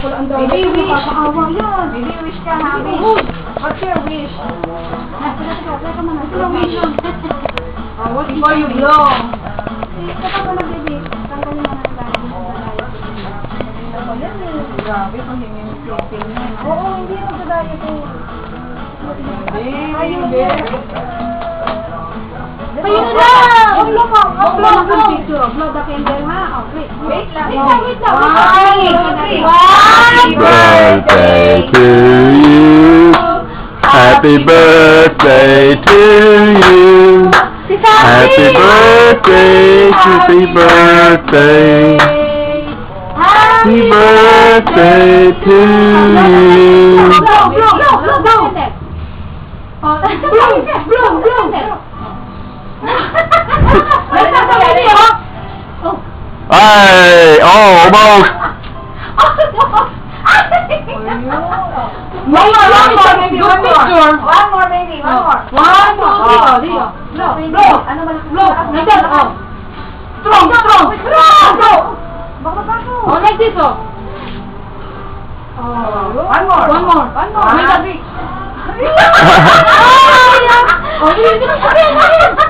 Baby wish. Nakakaawa yan. Baby wish ka, happy. What's your wish? Teka muna. Sino wish yun? What before you blow? Teka ko na, baby. Tanggalin mo na ang dahil sa Grabe, pahingin yung sleeping na. Oo, hindi ako sa diet eh. Ayun, Ayun na lang! Upload mo! Upload mo! Upload the candle ha? Okay. Wait lang. Wait lang. Happy birthday to you. Happy birthday to you. Happy birthday, happy birthday. Happy birthday to you. Ay, oh, almost. One more, baby. One more. One, two, three. Blow. Blow. Ano ba? Blow. Nandyan, oh. Strong. Blow. Oh, like this, oh. One more. May gabi. Oh, hindi ko na sabihin.